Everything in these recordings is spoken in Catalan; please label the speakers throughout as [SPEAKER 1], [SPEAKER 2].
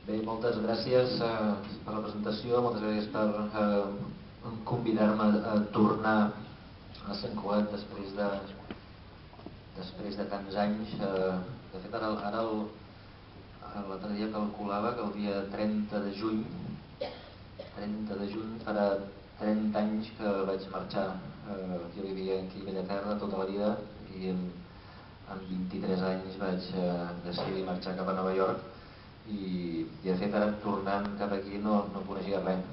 [SPEAKER 1] Bé, moltes gràcies per la presentació, moltes gràcies per convidar-me a tornar a Sant Cugat després de tants anys. De fet, ara l'altre dia calculava que el dia 30 de juny farà 30 anys que vaig marxar. Jo vivia aquí a Bellaterra tota la vida i amb 23 anys vaig decidir marxar cap a Nova York i de fet ara tornant cap aquí no coneixia res.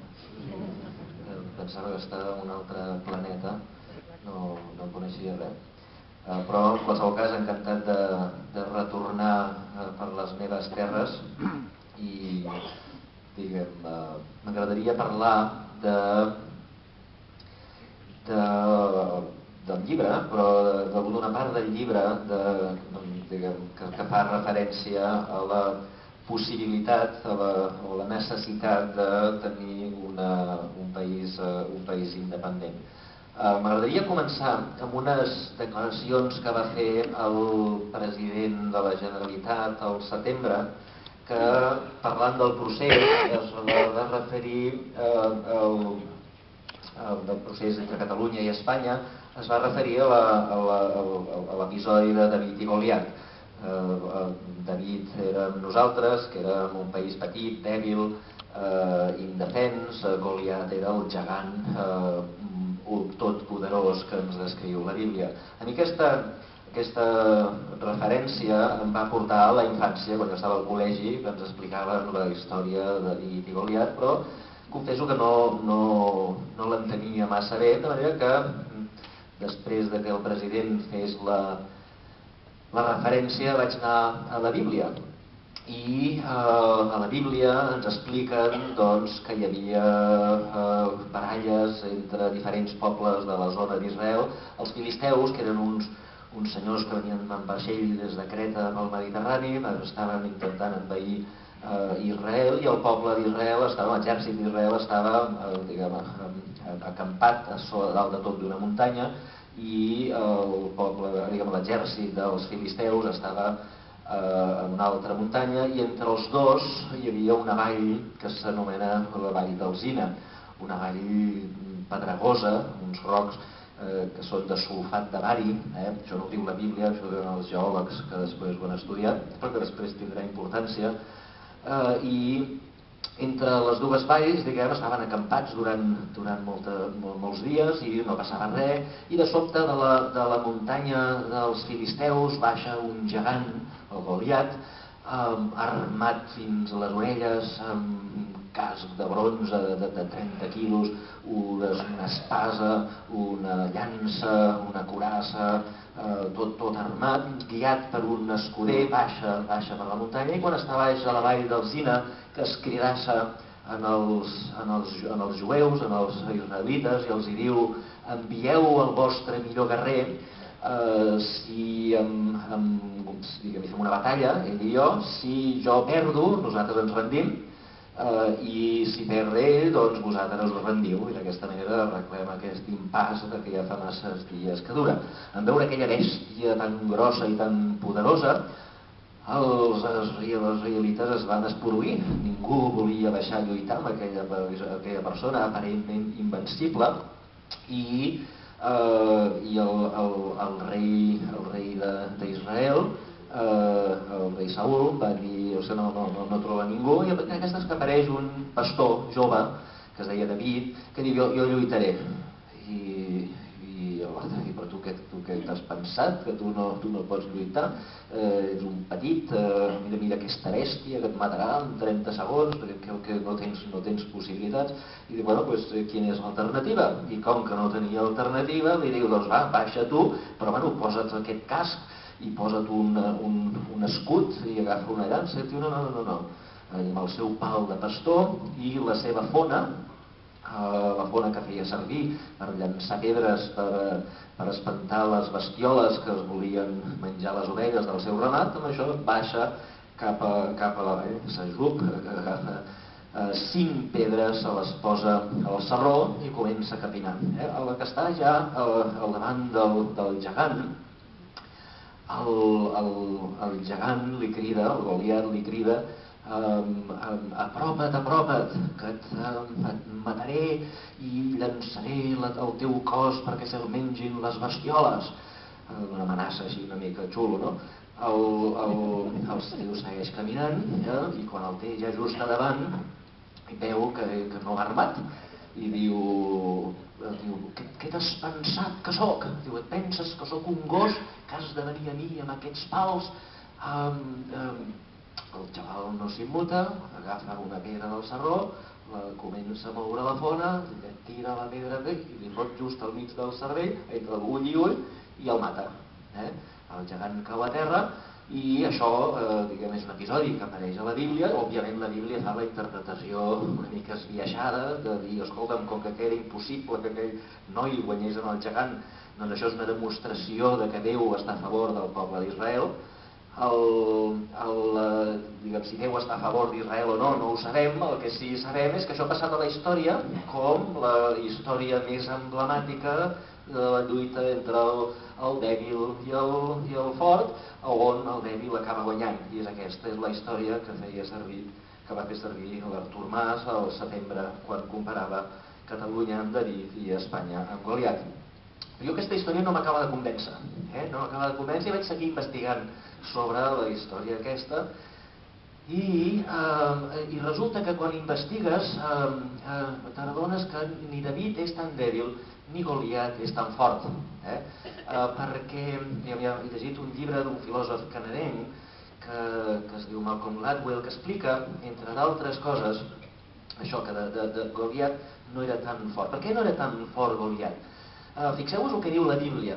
[SPEAKER 1] Pensava que estava en un altre planeta, no coneixia res. Però en qualsevol cas encantat de retornar per les meves terres i m'agradaria parlar del llibre, però d'una part del llibre que fa referència a la possibilitat o la necessitat de tenir un país independent. M'agradaria començar amb unes declaracions que va fer el president de la Generalitat al setembre, que parlant del procés es va referir del procés entre Catalunya i Espanya, es va referir a l'episodi de David i Goliat. David érem nosaltres, que érem un país petit, dèbil, indefens. Goliat era el gegant totpoderós que ens descriu la Bíblia. A mi aquesta referència em va portar a la infància, quan jo estava al col·legi, que ens explicaven la història de David i Goliat, però confesso que no l'entenia massa bé, de manera que després que el president fes la referència vaig anar a la Bíblia i a la Bíblia ens expliquen que hi havia baralles entre diferents pobles de la zona d'Israel. Els filisteus, que eren uns senyors que venien en vaixell des de Creta pel Mediterrani, estaven intentant envair Israel, i el poble d'Israel, l'exèrcit d'Israel estava acampat a dalt de tot d'una muntanya i l'exèrcit dels filisteus estava en una altra muntanya, i entre els dos hi havia una vall que s'anomena la vall d'Alzina, una vall pedregosa, uns rocs que són de sulfat de bari. Això no ho diu la Bíblia, això ho diuen els geòlegs que després ho han estudiat, però que després tindrà importància. I entre les dues valls estaven acampats durant molts dies i no passava res, i de sobte de la muntanya dels filisteus baixa un gegant, el Goliat, armat fins a les orelles, amb un casc de bronze de 30 quilos, una espasa, una llança, una coraça, tot armat, guiat per un escuder, baixa per la muntanya, i quan està baix a la vall d'Alzina, que es cridassa en els jueus, en els israelites, i els diu: envieu el vostre millor guerrer, si fem una batalla, ell i jo, si jo perdo, nosaltres ens rendim, i si perd ell, doncs vosaltres us rendiu, i d'aquesta manera arreglem aquest impàs que ja fa masses dies que dura. En veure aquella bèstia tan grossa i tan poderosa, els israelites es van esporuir. Ningú volia baixar a lluitar amb aquella persona aparentment invencible, i el rei d'Israel, el rei Saül, va dir: no troba ningú, i aquestes que apareix un pastor jove que es deia David, que diu: jo lluitaré. I l'altre diu: però tu què t'has pensat? Que tu no pots lluitar, ets un petit, mira aquesta bèstia que et matarà en 30 segons, perquè no tens possibilitats. I diu: bueno, doncs quina és l'alternativa? I com que no tenia alternativa, li diu: doncs va, baixa tu, però bueno, posa't aquest casc i posa't un escut i agafa una llança. I diu: no. Amb el seu pal de pastor i la seva fona, la fona que feia servir per llançar pedres per espantar les bestioles que es volien menjar les ovelles del seu ramat, amb això baixa cap a la vall, s'ajup, agafa 5 pedres, se les posa al sarró i comença a capinar. El que està ja al davant del gegant, el gegant li crida, el Goliat li crida: apropa't, que et mataré i llançaré el teu cos perquè se'l mengin les bestioles. Una amenaça així una mica xulo, no? El segueix caminant i quan el té ja just a davant veu que no va armat i diu, què t'has pensat que sóc? Diu, et penses que sóc un gos que has de venir a mi amb aquests pals? El xaval no s'immuta, agafa una pedra del sarró, comença a moure la fona, tira la pedra i li fot just al mig del cervell, entre l'ull i ull, i el mata. El gegant cau a terra i això, diguem, és un episodi que apareix a la Bíblia. Òbviament la Bíblia fa la interpretació una mica esbiaixada de dir, escolta'm, com que era impossible que aquell noi guanyés en el gegant, doncs això és una demostració de que Déu està a favor del poble d'Israel. Diguem, si Déu està a favor d'Israel o no, no ho sabem. El que sí sabem és que això ha passat a la història com la història més emblemàtica de la lluita entre el dèbil i el fort, on el dèbil acaba guanyant. I aquesta és la història que va fer servir l'Artur Mas al setembre, quan comparava Catalunya amb David i Espanya amb Goliat. Jo aquesta història no m'acaba de convèncer, no m'acaba de convèncer, i vaig seguir investigant sobre la història aquesta i resulta que quan investigues t'adones que ni David és tan dèbil ni Goliat és tan fort, perquè jo havia llegit un llibre d'un filòsof canadenc que es diu Malcolm Gladwell, que explica, entre d'altres coses, això que de Goliat no era tan fort. Per què no era tan fort Goliat? Fixeu-vos el que diu la Bíblia,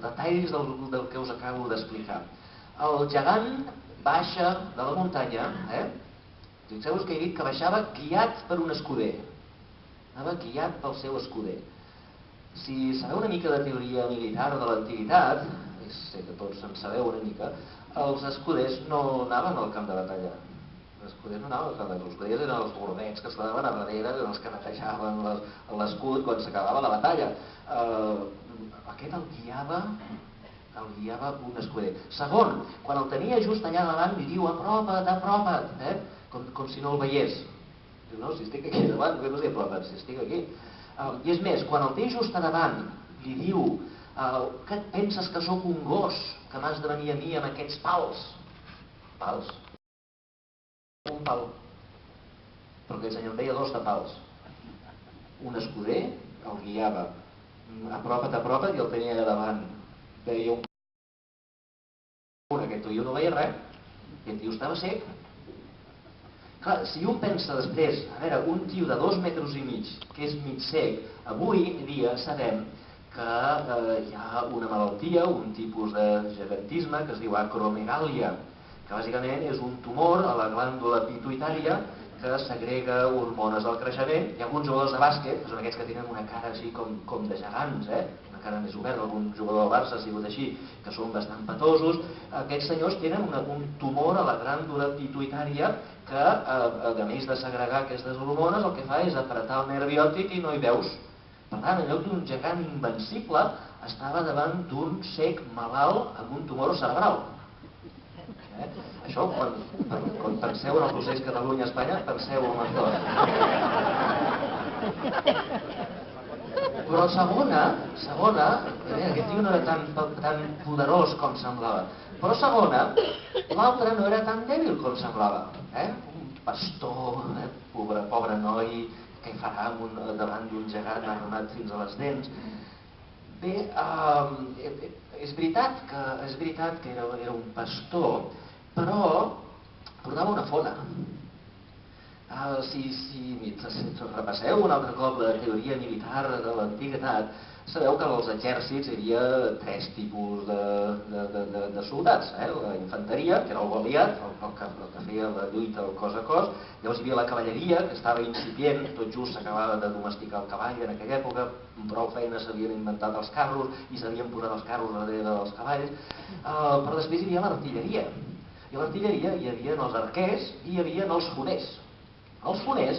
[SPEAKER 1] detalls del que us acabo d'explicar. El gegant baixa de la muntanya, fixeu-vos que he dit que baixava guiat per un escuder, anava guiat pel seu escuder. Si sabeu una mica de teoria militar de l'antiguitat, sé que tots en sabeu una mica, els escuders no anaven al camp de batalla. Els escuders no anaven al camp de batalla, els escuders eren els bordets que estaven a darrere, els que netejaven l'escut quan s'acabava la batalla. Aquest el guiava un escuder. Segon, quan el tenia just allà davant li diu apropa't, com si no el veiés. Diu, no, si estic aquí davant, no sé apropa't, si estic aquí. I és més, quan el té just a davant li diu, què et penses que sóc un gos que m'has de venir a mi amb aquests pals? Pals? Un pal. Però aquell senyor en deia dos de pals. Un escuder el guiava, apropa't, i el tenia allà davant. Deia un aquest tio no veia res, i el tio estava sec. Clar, si un pensa després, a veure, un tio de 2,5 metres, que és mig sec, avui dia sabem que hi ha una malaltia, un tipus de gegantisme que es diu acromegàlia, que bàsicament és un tumor a la glàndula pituïtària que segrega hormones al creixement. Hi ha alguns jugadors de bàsquet, que són aquests que tenen una cara així com de gegants, una cara més oberta, algun jugador del Barça ha sigut així, que són bastant petosos. Aquests senyors tenen un tumor a la glàndula pituïtària que, a més de segregar aquestes hormones, el que fa és apretar el nervi òptic i no hi veus. Per tant, en lloc d'un gegant invencible, estava davant d'un cec malalt amb un tumor cerebral. Això, quan penseu en el procés Catalunya-Espanya, penseu en això. Però segona, aquest tio no era tan poderós com semblava. Però segona, l'altre no era tan dèbil com semblava. Un pastor, pobre noi, què farà davant d'un gegant armat fins a les dents? Bé, és veritat que era un pastor, però portava una fona. Si repasseu un altre cop la teoria militar de l'antiguitat, sabeu que als exèrcits hi havia 3 tipus de soldats. La infanteria, que era el Goliat, el que feia la lluita al cos a cos. Llavors hi havia la cavalleria, que estava incipient, tot just s'acabava de domesticar el cavall en aquella època, amb prou feina s'havien inventat els carros i s'havien posat els carros darrere dels cavalls. Però després hi havia l'artilleria. I a l'artilleria hi havia els arquers i hi havia els foners. Els foners,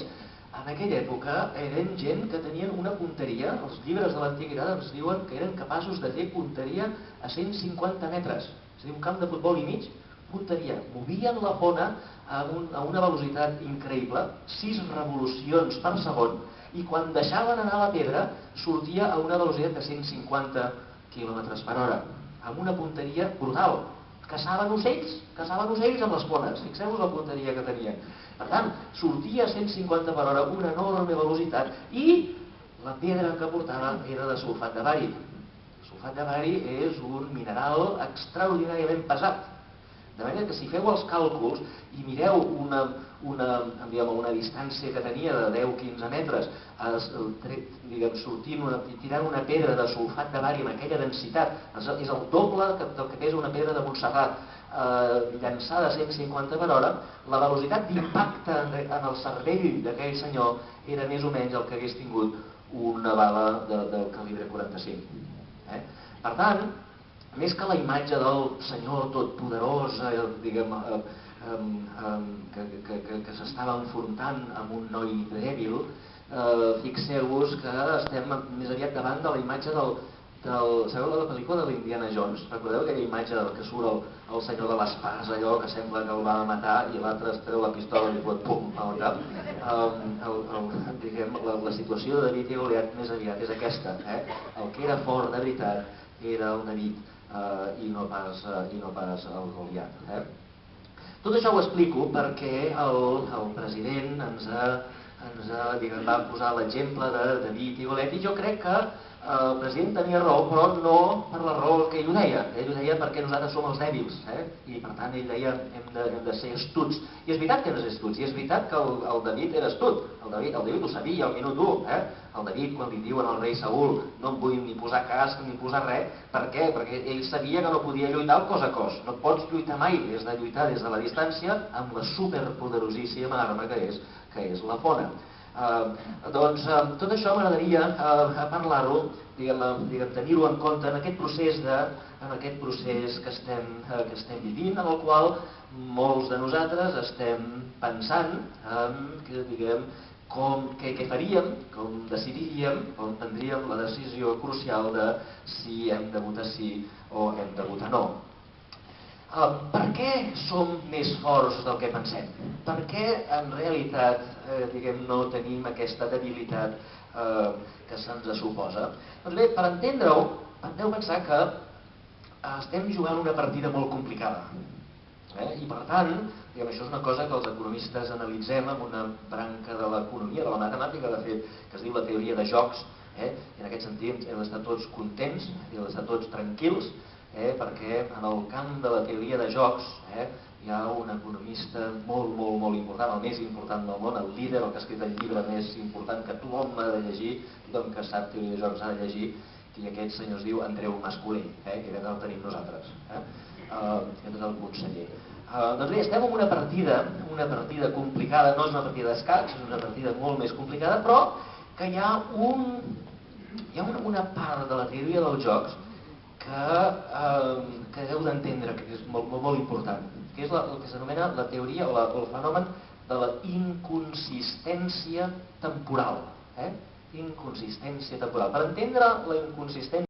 [SPEAKER 1] en aquella època, eren gent que tenien una punteria. Els llibres de l'antiguitat ens diuen que eren capaços de fer punteria a 150 metres. És a dir, un camp de futbol i mig, punteria. Movien la fona a una velocitat increïble, 6 revolucions per segon, i quan deixaven anar la pedra sortia a una velocitat de 150 km per hora, amb una punteria brutal. Caçaven ocells amb les fones, fixeu-vos la punteria que tenien. Per tant, sortia a 150 per hora, una enorme velocitat, i la pedra que portava era de sulfat de bari. El sulfat de bari és un mineral extraordinàriament pesat. De manera que si feu els càlculs i mireu una distància que tenia de 10-15 metres, tirant una pedra de sulfat de bari amb aquella densitat, és el doble del que pesa una pedra de Montserrat, llançada a 150 per hora, la velocitat d'impacte en el cervell d'aquell senyor era més o menys el que hagués tingut una bala del calibre 45. Per tant, més que la imatge del senyor totpoderós, que s'estava enfrontant amb un noi dèbil, fixeu-vos que estem més aviat davant de la imatge sabeu la pel·lícula de l'Indiana Jones? Recordeu aquella imatge que surt el senyor de l'espàs, allò que sembla que el va matar i l'altre es treu la pistola i li fot pum al cap? La situació de David i Goliat més aviat és aquesta. El que era fort de veritat era el David, i no pas el Goliat. Tot això ho explico perquè el president ens va posar l'exemple de David i Goliat, i jo crec que el president tenia raó, però no per la raó que ell ho deia. Ell ho deia perquè nosaltres som els dèbils, i per tant ell deia hem de ser astuts. I és veritat que hem de ser astuts, i és veritat que el David era astut. El David ho sabia al minut 1. El David, quan li diuen al rei Saül no em vull ni posar casc ni posar res, per què? Perquè ell sabia que no podia lluitar cos a cos. No pots lluitar mai, has de lluitar des de la distància amb la superpoderosíssima arma que és la fona. Doncs tot això m'agradaria parlar-ho, tenir-ho en compte en aquest procés que estem vivint, en el qual molts de nosaltres estem pensant què faríem, com decidiríem, com prendríem la decisió crucial de si hem de votar sí o hem de votar no. Per què som més forts del que pensem? Per què en realitat no tenim aquesta debilitat que se'ns suposa? Doncs bé, per entendre-ho, heu pensar que estem jugant una partida molt complicada. I per tant, això és una cosa que els economistes analitzem amb una branca de l'economia, de la matemàtica, de fet, que es diu la teoria de jocs. I en aquest sentit hem d'estar tots contents, hem d'estar tots tranquils, perquè en el camp de la teoria de jocs hi ha un economista molt important, el més important del món, el líder, el que ha escrit el llibre més important que tothom ha de llegir, tothom que sap teoria de jocs ha de llegir, i aquest senyor es diu Andreu Mas-Colell, que aquest el tenim nosaltres, aquest és el conseller. Doncs bé, estem en una partida complicada, no és una partida d'escacs, és una partida molt més complicada, però que hi ha una part de la teoria dels jocs que heu d'entendre, que és molt important, que és el que s'anomena la teoria o el fenomen de la inconsistència temporal. Inconsistència temporal. Per entendre la inconsistència